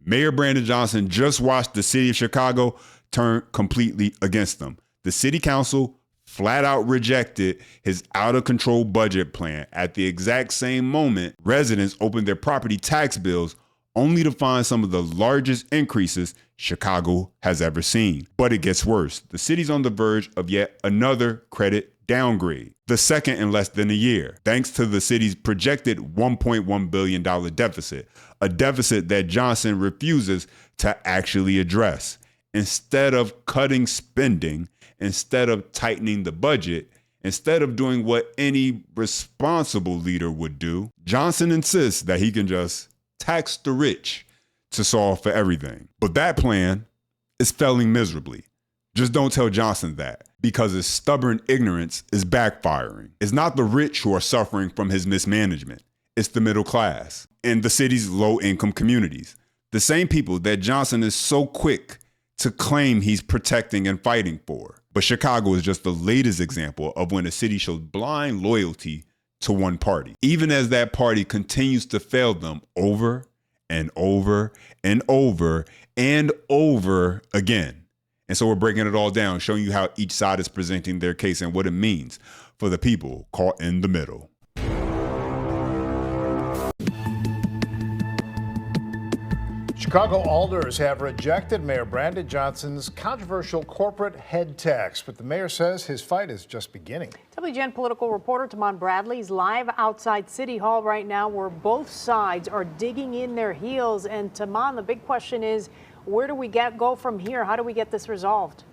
Mayor Brandon Johnson just watched the city of Chicago turn completely against them. The city council flat out rejected his out of control budget plan. At the exact same moment, residents opened their property tax bills only to find some of the largest increases Chicago has ever seen. But it gets worse. The city's on the verge of yet another credit downgrade, the second in less than a year, thanks to the city's projected $1.1 billion deficit, a deficit that Johnson refuses to actually address. Instead of cutting spending, instead of tightening the budget, instead of doing what any responsible leader would do, Johnson insists that he can just tax the rich to solve for everything. But that plan is failing miserably. Just don't tell Johnson that, because his stubborn ignorance is backfiring. It's not the rich who are suffering from his mismanagement. It's the middle class and the city's low-income communities. The same people that Johnson is so quick to claim he's protecting and fighting for. But Chicago is just the latest example of when a city shows blind loyalty to one party, even as that party continues to fail them over and over and over and over again. And so we're breaking it all down, showing you how each side is presenting their case and what it means for the people caught in the middle. Chicago alders have rejected Mayor Brandon Johnson's controversial corporate head tax, but the mayor says his fight is just beginning. WGN political reporter Tamon Bradley is live outside City Hall right now, where both sides are digging in their heels. And Tamon, the big question is, where do we go from here? How do we get this resolved?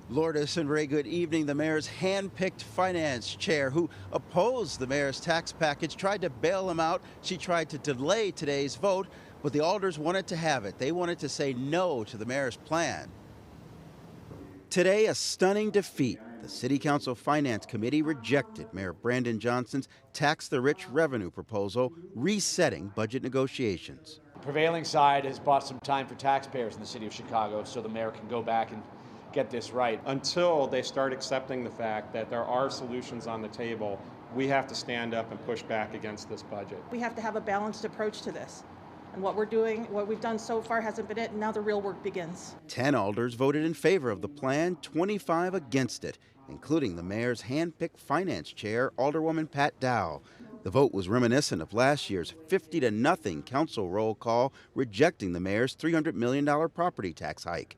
Lourdes and Ray, good evening. The mayor's hand-picked finance chair who opposed the mayor's tax package tried to bail him out. She tried to delay today's vote, but the alders wanted to have it. They wanted to say no to the mayor's plan. Today, a stunning defeat. The City Council Finance Committee rejected Mayor Brandon Johnson's tax the rich revenue proposal, resetting budget negotiations. The prevailing side has bought some time for taxpayers in the city of Chicago so the mayor can go back and get this right. Until they start accepting the fact that there are solutions on the table, we have to stand up and push back against this budget. We have to have a balanced approach to this. And what we've done so far hasn't been it, and now the real work begins. 10 alders voted in favor of the plan, 25 against it, including the mayor's hand-picked finance chair, Alderwoman Pat Dow. The vote was reminiscent of last year's 50-0 council roll call rejecting the mayor's $300 million property tax hike.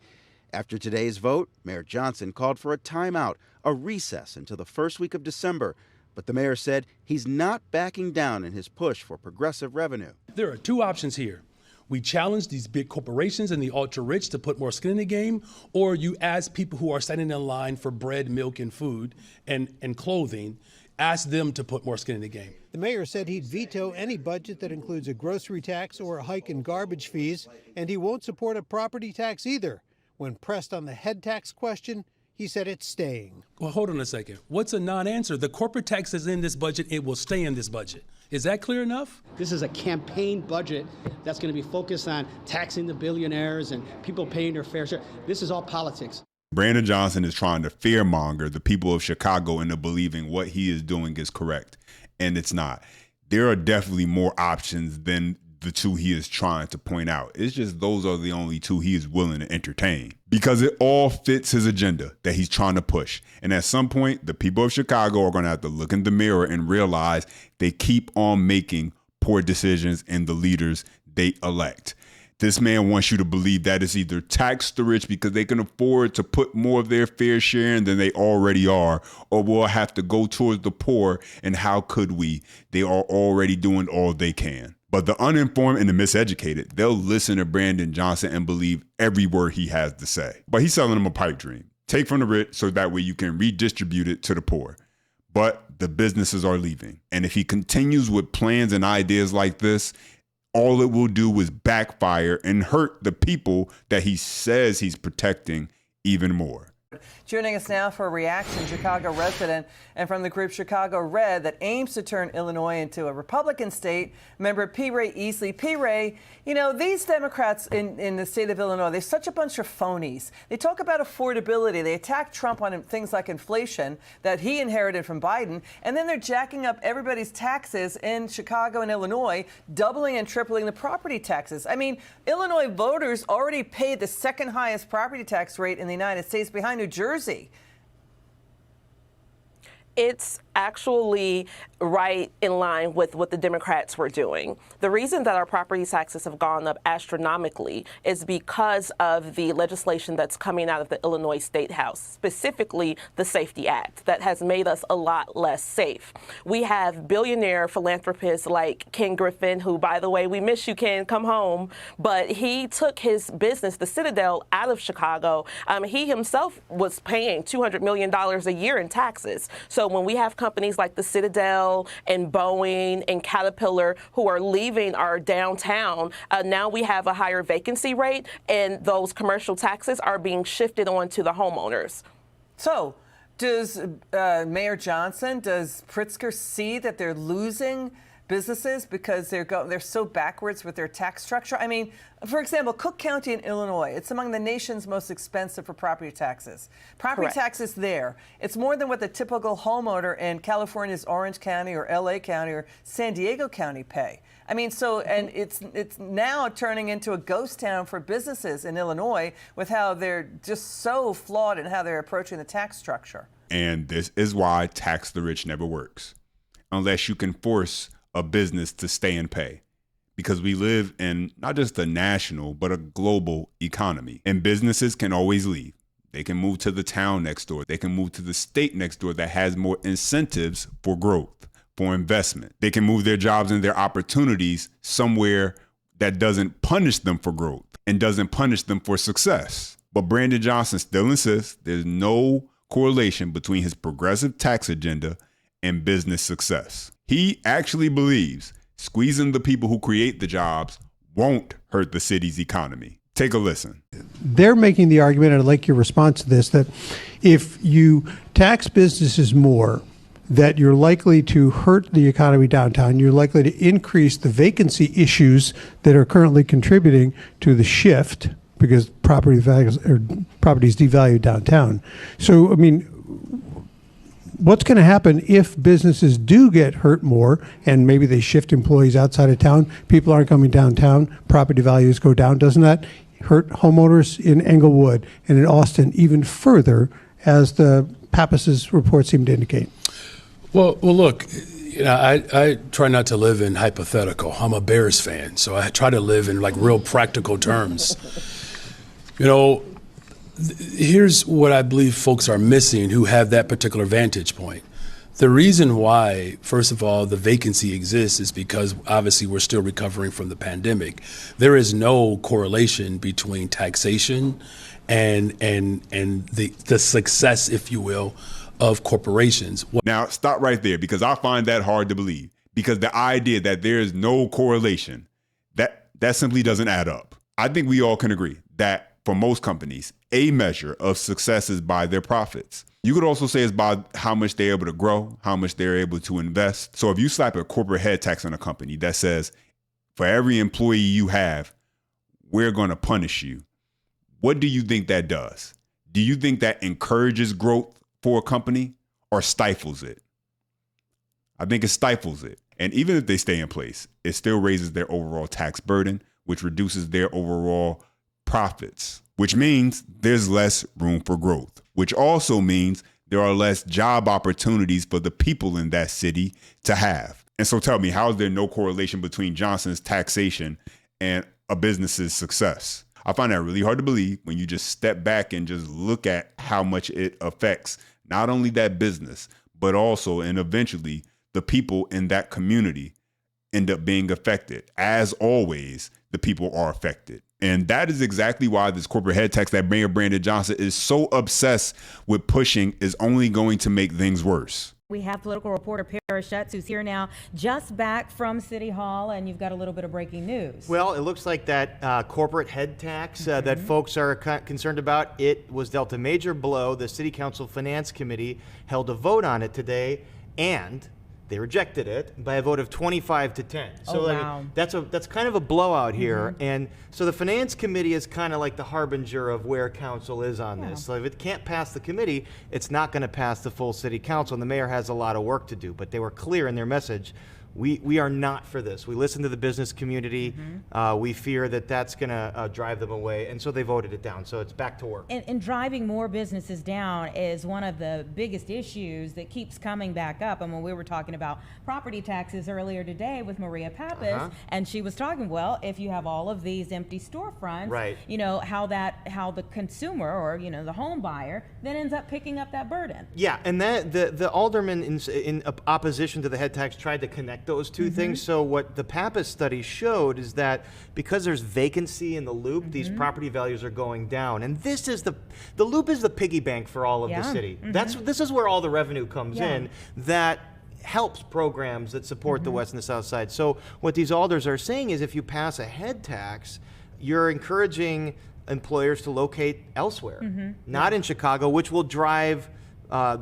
After today's vote, Mayor Johnson called for a timeout, a recess until the first week of December. But the mayor said he's not backing down in his push for progressive revenue. There are two options here. We challenge these big corporations and the ultra-rich to put more skin in the game, or you ask people who are standing in line for bread, milk, and food and clothing, ask them to put more skin in the game. The mayor said he'd veto any budget that includes a grocery tax or a hike in garbage fees, and he won't support a property tax either. When pressed on the head tax question, he said it's staying. Well, hold on a second. What's a non-answer? The corporate tax is in this budget. It will stay in this budget. Is that clear enough? This is a campaign budget that's going to be focused on taxing the billionaires and people paying their fair share. This is all politics. Brandon Johnson is trying to fearmonger the people of Chicago into believing what he is doing is correct, and it's not. There are definitely more options than the two he is trying to point out. It's just those are the only two he is willing to entertain because it all fits his agenda that he's trying to push. And at some point, the people of Chicago are going to have to look in the mirror and realize they keep on making poor decisions in the leaders they elect. This man wants you to believe that it's either tax the rich because they can afford to put more of their fair share in than they already are, or we'll have to go towards the poor, and how could we? They are already doing all they can. But the uninformed and the miseducated, they'll listen to Brandon Johnson and believe every word he has to say. But he's selling them a pipe dream. Take from the rich so that way you can redistribute it to the poor. But the businesses are leaving. And if he continues with plans and ideas like this, all it will do is backfire and hurt the people that he says he's protecting even more. Joining us now for a reaction, Chicago resident and from the group Chicago Red that aims to turn Illinois into a Republican state, member P. Ray Easley. P. Ray, you know, these Democrats in the state of Illinois, they're such a bunch of phonies. They talk about affordability. They attack Trump on things like inflation that he inherited from Biden, and then they're jacking up everybody's taxes in Chicago and Illinois, doubling and tripling the property taxes. I mean, Illinois voters already paid the second highest property tax rate in the United States behind New Jersey. It's actually right in line with what the Democrats were doing. The reason that our property taxes have gone up astronomically is because of the legislation that's coming out of the Illinois State House, specifically the Safety Act, that has made us a lot less safe. We have billionaire philanthropists like Ken Griffin, who, by the way, we miss you, Ken, come home, but he took his business, the Citadel, out of Chicago. He himself was paying $200 million a year in taxes. So when we have companies like the Citadel and Boeing and Caterpillar who are leaving our downtown, now we have a higher vacancy rate, and those commercial taxes are being shifted on to the homeowners. So does Mayor Johnson, does Pritzker see that they're losing businesses because they're so backwards with their tax structure? I mean, for example, Cook County in Illinois, it's among the nation's most expensive for property taxes. Property Correct. taxes there, it's more than what the typical homeowner in California's Orange County or LA County or San Diego County pay. I mean, so, and it's now turning into a ghost town for businesses in Illinois with how they're just so flawed in how they're approaching the tax structure. And this is why tax the rich never works, unless you can force a business to stay and pay, because we live in not just a national, but a global economy, and businesses can always leave. They can move to the town next door. They can move to the state next door that has more incentives for growth, for investment. They can move their jobs and their opportunities somewhere that doesn't punish them for growth and doesn't punish them for success. But Brandon Johnson still insists there's no correlation between his progressive tax agenda and business success. He actually believes squeezing the people who create the jobs won't hurt the city's economy. Take a listen. They're making the argument, and I'd like your response to this, that if you tax businesses more, that you're likely to hurt the economy downtown. You're likely to increase the vacancy issues that are currently contributing to the shift because property values or properties devalued downtown. So, I mean, what's going to happen if businesses do get hurt more and maybe they shift employees outside of town? People aren't coming downtown. Property values go down. Doesn't that hurt homeowners in Englewood and in Austin even further, as the Pappas's report seemed to indicate? Well, look, you know, I try not to live in hypothetical. I'm a Bears fan, so I try to live in like real practical terms. You know, here's what I believe folks are missing who have that particular vantage point. The reason why, first of all, the vacancy exists is because obviously we're still recovering from the pandemic. There is no correlation between taxation and the success, if you will, of corporations. Now, stop right there, because I find that hard to believe, because the idea that there is no correlation, that simply doesn't add up. I think we all can agree that for most companies, a measure of success is by their profits. You could also say it's by how much they're able to grow, how much they're able to invest. So if you slap a corporate head tax on a company that says, for every employee you have, we're going to punish you, what do you think that does? Do you think that encourages growth for a company or stifles it? I think it stifles it. And even if they stay in place, it still raises their overall tax burden, which reduces their overall profits, which means there's less room for growth, which also means there are less job opportunities for the people in that city to have. And so tell me, how is there no correlation between Johnson's taxation and a business's success? I find that really hard to believe when you just step back and just look at how much it affects not only that business, but also and eventually the people in that community end up being affected. As always, the people are affected. And that is exactly why this corporate head tax that Mayor Brandon Johnson is so obsessed with pushing is only going to make things worse. We have political reporter Paris Schutz, who's here now, just back from City Hall, and you've got a little bit of breaking news. Well, it looks like that corporate head tax that folks are concerned about, it was dealt a major blow. The City Council Finance Committee held a vote on it today, and they rejected it by a vote of 25 to 10. So wow. that's kind of a blowout here. And so the Finance Committee is kind of like the harbinger of where council is on this. So if it can't pass the committee, it's not going to pass the full City Council. And the mayor has a lot of work to do. But they were clear in their message. We are not for this. We listen to the business community. We fear that that's going to drive them away. And so they voted it down. So it's back to work. And driving more businesses down is one of the biggest issues that keeps coming back up. And when we were talking about property taxes earlier today with Maria Pappas, and she was talking, well, if you have all of these empty storefronts, you know, how the consumer or, you know, the home buyer then ends up picking up that burden. Yeah, and that the alderman in opposition to the head tax tried to connect those two things. So what the Pappas study showed is that because there's vacancy in the loop, these property values are going down. And this is the loop is the piggy bank for all of the city. This is where all the revenue comes in that helps programs that support the West and the South Side. So what these alders are saying is if you pass a head tax, you're encouraging employers to locate elsewhere, not in Chicago, which will drive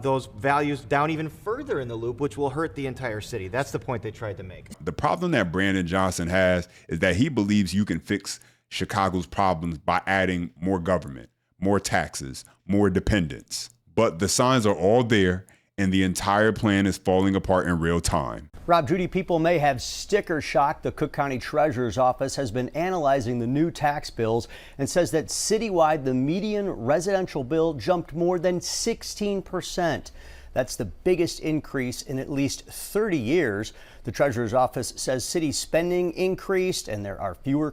those values down even further in the loop, which will hurt the entire city. That's the point they tried to make. The problem that Brandon Johnson has is that he believes you can fix Chicago's problems by adding more government, more taxes, more dependence. But the signs are all there, and the entire plan is falling apart in real time. Rob, Judy, people may have sticker shock. The Cook County Treasurer's Office has been analyzing the new tax bills and says that citywide, the median residential bill jumped more than 16%. That's the biggest increase in at least 30 years. The Treasurer's Office says city spending increased and there are fewer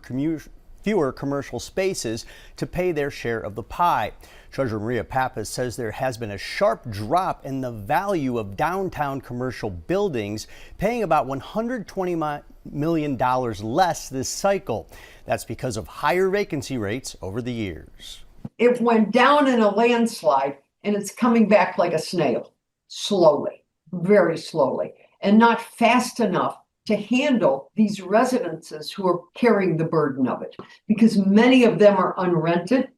commercial spaces to pay their share of the pie. Treasurer Maria Pappas says there has been a sharp drop in the value of downtown commercial buildings, paying about $120 million less this cycle. That's because of higher vacancy rates over the years. It went down in a landslide, and it's coming back like a snail, slowly, very slowly, and not fast enough to handle these residences who are carrying the burden of it, because many of them are unrented.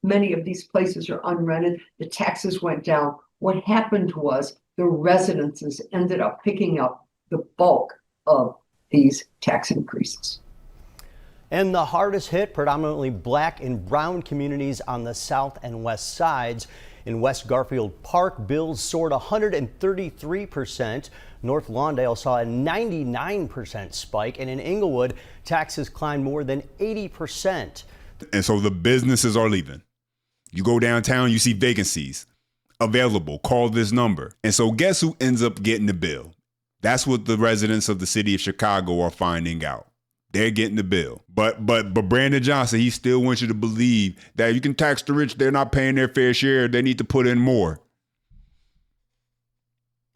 Many of these places are unrented. The taxes went down. What happened was the residences ended up picking up the bulk of these tax increases. And the hardest hit, predominantly black and brown communities on the south and west sides. In West Garfield Park, bills soared 133%. North Lawndale saw a 99% spike. And in Inglewood, taxes climbed more than 80%. And so the businesses are leaving. You go downtown, you see vacancies available. Call this number. And so guess who ends up getting the bill? That's what the residents of the city of Chicago are finding out. They're getting the bill. But Brandon Johnson, he still wants you to believe that you can tax the rich. They're not paying their fair share. They need to put in more.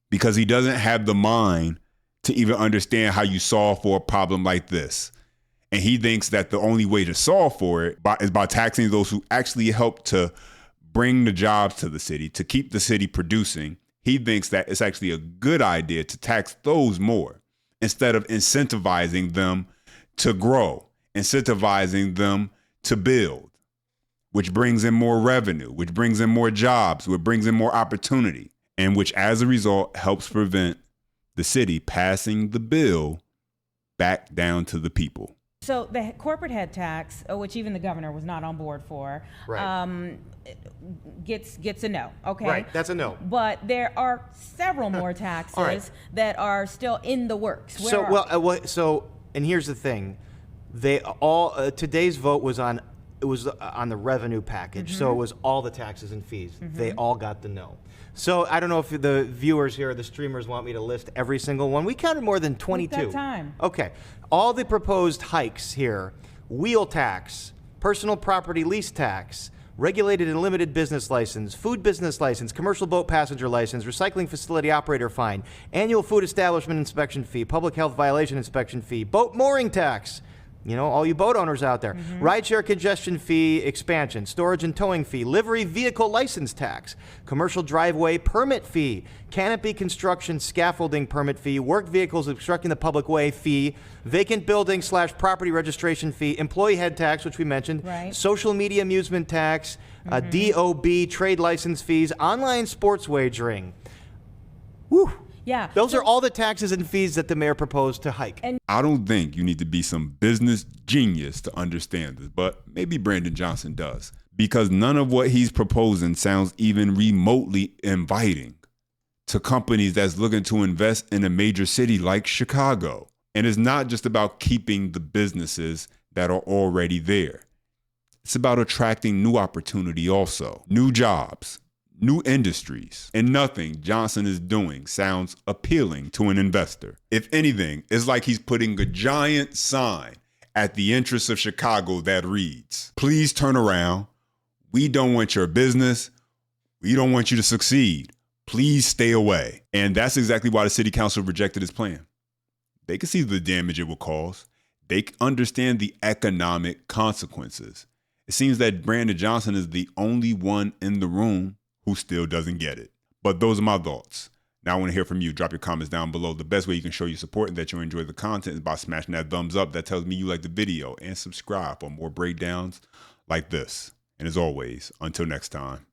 Because he doesn't have the mind to even understand how you solve for a problem like this. And he thinks that the only way to solve for it is by taxing those who actually help to bring the jobs to the city, to keep the city producing. He thinks that it's actually a good idea to tax those more instead of incentivizing them to grow, incentivizing them to build, which brings in more revenue, which brings in more jobs, which brings in more opportunity, and which as a result helps prevent the city passing the bill back down to the people. So the corporate head tax, which even the governor was not on board for, gets a no. Okay, right, that's a no. But there are several more taxes that are still in the works. And here's the thing: they all today's vote was on the revenue package, so it was all the taxes and fees. They all got the no. So I don't know if the viewers here or the streamers want me to list every single one. We counted more than 22. We've got time. Okay. All the proposed hikes here: wheel tax, personal property lease tax, regulated and limited business license, food business license, commercial boat passenger license, recycling facility operator fine, annual food establishment inspection fee, public health violation inspection fee, boat mooring tax, You know, all you boat owners out there. Rideshare congestion fee expansion, storage and towing fee, livery vehicle license tax, commercial driveway permit fee, canopy construction scaffolding permit fee, work vehicles obstructing the public way fee, vacant building / property registration fee, employee head tax, which we mentioned, social media amusement tax, DOB trade license fees, online sports wagering. Woo. Yeah. Those are all the taxes and fees that the mayor proposed to hike. I don't think you need to be some business genius to understand this, but maybe Brandon Johnson does, because none of what he's proposing sounds even remotely inviting to companies that's looking to invest in a major city like Chicago. And it's not just about keeping the businesses that are already there. It's about attracting new opportunity also, new jobs, new industries, and nothing Johnson is doing sounds appealing to an investor. If anything, it's like he's putting a giant sign at the entrance of Chicago that reads, "Please turn around. We don't want your business. We don't want you to succeed. Please stay away." And that's exactly why the city council rejected his plan. They can see the damage it will cause. They understand the economic consequences. It seems that Brandon Johnson is the only one in the room who still doesn't get it. But those are my thoughts. Now I want to hear from you. Drop your comments down below. The best way you can show your support and that you enjoy the content is by smashing that thumbs up. That tells me you like the video, and subscribe for more breakdowns like this. And as always, until next time.